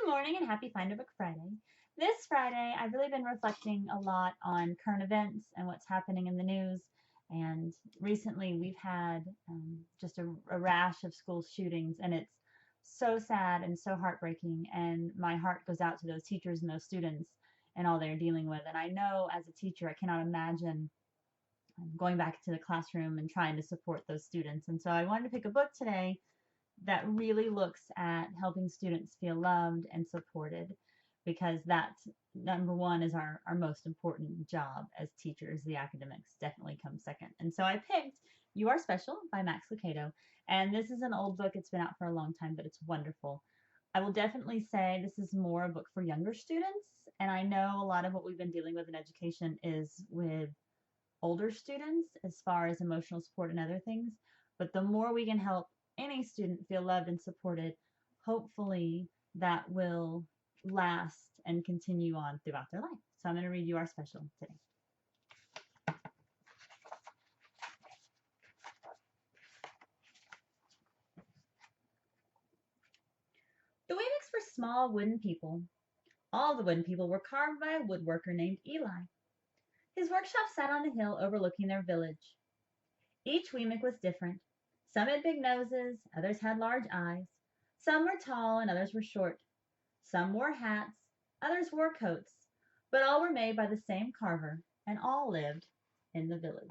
Good morning and happy Find a Book Friday. This Friday, I've really been reflecting a lot on current events and what's happening in the news. And recently, we've had just a rash of school shootings, and it's so sad and so heartbreaking. And my heart goes out to those teachers and those students and all they're dealing with. And I know as a teacher, I cannot imagine going back to the classroom and trying to support those students. And so I wanted to pick a book today that really looks at helping students feel loved and supported because that's number one is our most important job as teachers. The academics definitely come second. And so I picked You Are Special by Max Lucado. And this is an old book. It's been out for a long time, but it's wonderful. I will definitely say this is more a book for younger students. And I know a lot of what we've been dealing with in education is with older students as far as emotional support and other things. But the more we can help any student feel loved and supported, hopefully that will last and continue on throughout their life. So I'm going to read You Are Special today. The Weemics were small wooden people. All the wooden people were carved by a woodworker named Eli. His workshop sat on a hill overlooking their village. Each Weemic was different. Some had big noses, others had large eyes. Some were tall and others were short. Some wore hats, others wore coats, but all were made by the same carver, and all lived in the village.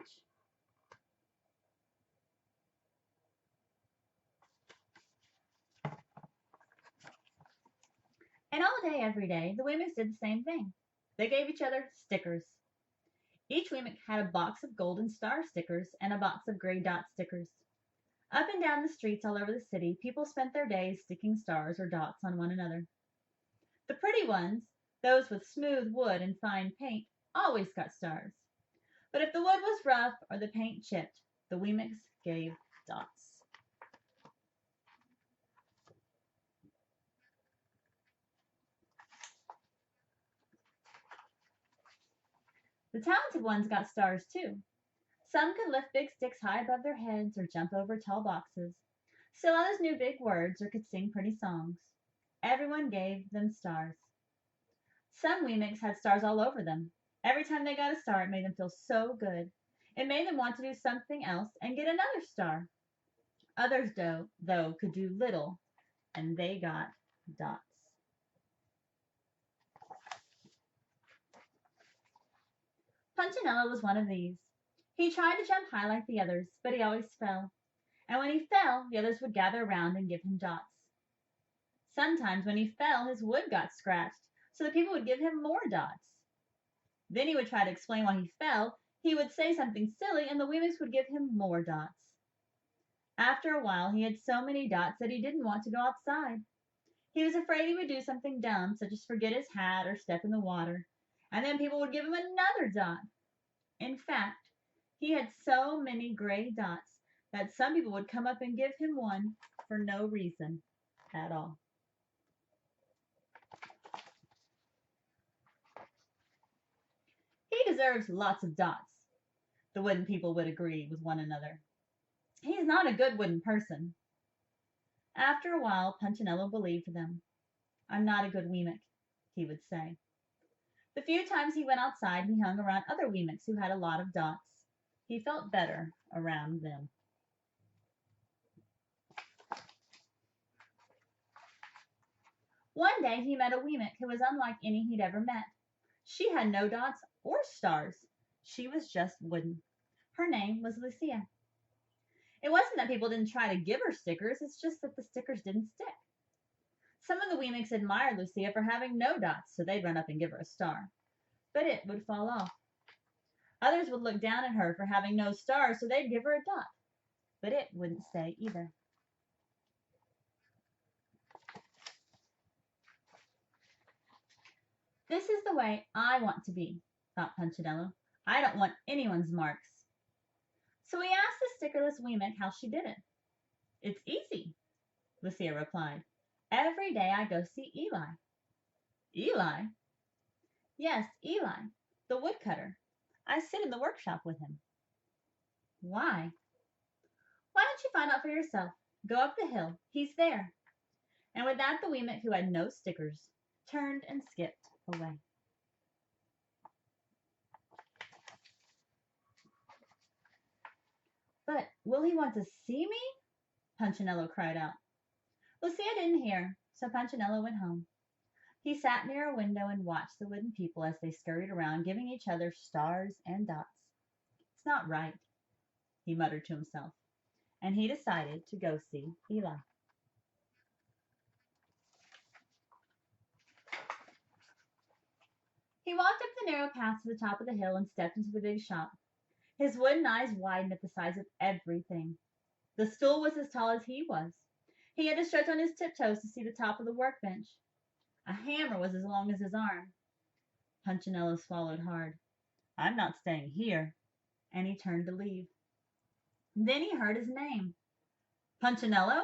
And all day, every day, the Wemics did the same thing. They gave each other stickers. Each Wemic had a box of golden star stickers and a box of gray dot stickers. Up and down the streets all over the city, people spent their days sticking stars or dots on one another. The pretty ones, those with smooth wood and fine paint, always got stars. But if the wood was rough or the paint chipped, the Wemics gave dots. The talented ones got stars too. Some could lift big sticks high above their heads or jump over tall boxes. Still others knew big words or could sing pretty songs. Everyone gave them stars. Some Wemics had stars all over them. Every time they got a star, it made them feel so good. It made them want to do something else and get another star. Others, though, could do little, and they got dots. Punchinello was one of these. He tried to jump high like the others, but he always fell. And when he fell, the others would gather around and give him dots. Sometimes when he fell, his wood got scratched, so the people would give him more dots. Then he would try to explain why he fell. He would say something silly, and the Wemics would give him more dots. After a while, he had so many dots that he didn't want to go outside. He was afraid he would do something dumb, such as forget his hat or step in the water, and then people would give him another dot. In fact, he had so many gray dots that some people would come up and give him one for no reason at all. He deserves lots of dots, the wooden people would agree with one another. He's not a good wooden person. After a while, Punchinello believed them. I'm not a good Wemic, he would say. The few times he went outside, he hung around other Wemics who had a lot of dots. He felt better around them. One day he met a Wemic who was unlike any he'd ever met. She had no dots or stars. She was just wooden. Her name was Lucia. It wasn't that people didn't try to give her stickers, it's just that the stickers didn't stick. Some of the Wemics admired Lucia for having no dots, so they'd run up and give her a star. But it would fall off. Others would look down at her for having no stars, so they'd give her a dot. But it wouldn't stay either. This is the way I want to be, thought Punchinello. I don't want anyone's marks. So he asked the stickerless Wemic how she did it. It's easy, Lucia replied. Every day I go see Eli. Eli? Yes, Eli, the woodcutter. I sit in the workshop with him. Why? Why don't you find out for yourself? Go up the hill. He's there. And with that, the Weemick, who had no stickers, turned and skipped away. But will he want to see me? Punchinello cried out. Lucia didn't hear, so Punchinello went home. He sat near a window and watched the wooden people as they scurried around, giving each other stars and dots. It's not right, he muttered to himself, and he decided to go see Eli. He walked up the narrow path to the top of the hill and stepped into the big shop. His wooden eyes widened at the size of everything. The stool was as tall as he was. He had to stretch on his tiptoes to see the top of the workbench. A hammer was as long as his arm. Punchinello swallowed hard. I'm not staying here. And he turned to leave. Then he heard his name. Punchinello?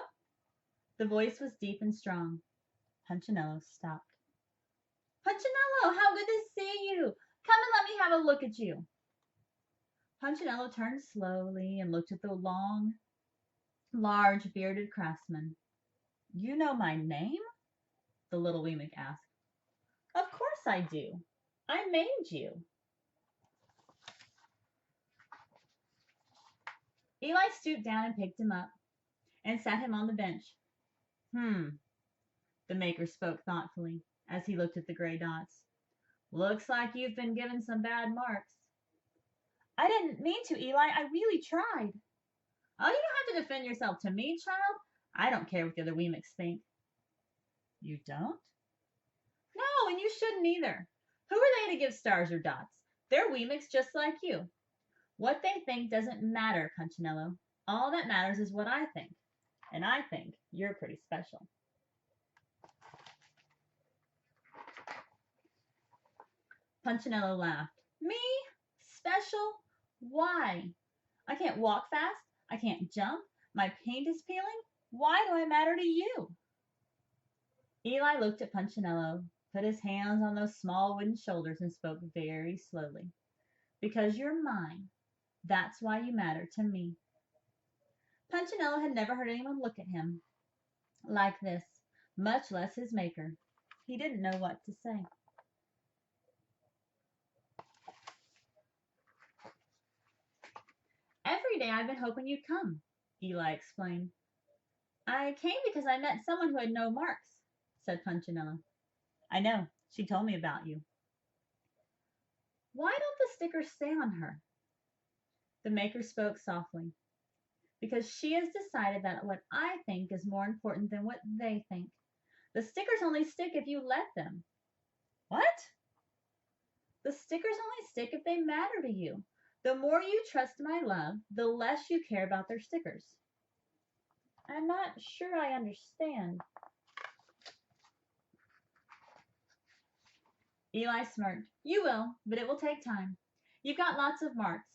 The voice was deep and strong. Punchinello stopped. Punchinello, how good to see you! Come and let me have a look at you. Punchinello turned slowly and looked at the long, large, bearded craftsman. You know my name? The little Weemick asked. Of course I do. I made you. Eli stooped down and picked him up and sat him on the bench. The maker spoke thoughtfully as he looked at the gray dots. Looks like you've been given some bad marks. I didn't mean to, Eli. I really tried. Oh, you don't have to defend yourself to me, child. I don't care what the other Weemicks think. You don't? No, and you shouldn't either. Who are they to give stars or dots? They're Weemicks just like you. What they think doesn't matter, Punchinello. All that matters is what I think. And I think you're pretty special. Punchinello laughed. Me? Special? Why? I can't walk fast. I can't jump. My paint is peeling. Why do I matter to you? Eli looked at Punchinello, put his hands on those small wooden shoulders, and spoke very slowly. Because you're mine. That's why you matter to me. Punchinello had never heard anyone look at him like this, much less his maker. He didn't know what to say. Every day I've been hoping you'd come, Eli explained. I came because I met someone who had no marks, said Punchinello. I know. She told me about you. Why don't the stickers stay on her? The maker spoke softly. Because she has decided that what I think is more important than what they think. The stickers only stick if you let them. What? The stickers only stick if they matter to you. The more you trust my love, the less you care about their stickers. I'm not sure I understand. Eli smirked. You will, but it will take time. You've got lots of marks.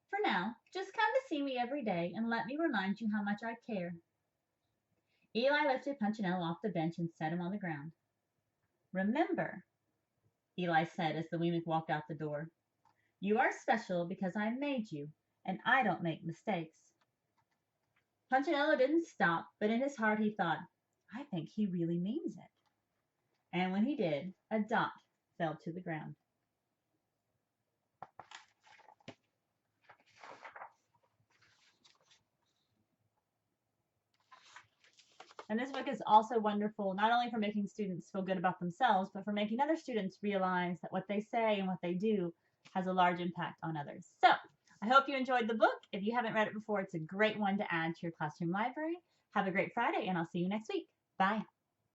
For now, just come to see me every day and let me remind you how much I care. Eli lifted Punchinello off the bench and set him on the ground. Remember, Eli said as the Weemick walked out the door, you are special because I made you, and I don't make mistakes. Punchinello didn't stop, but in his heart he thought, I think he really means it. And when he did, a dot fell to the ground. And this book is also wonderful, not only for making students feel good about themselves, but for making other students realize that what they say and what they do has a large impact on others. So I hope you enjoyed the book. If you haven't read it before, it's a great one to add to your classroom library. Have a great Friday, and I'll see you next week. Bye.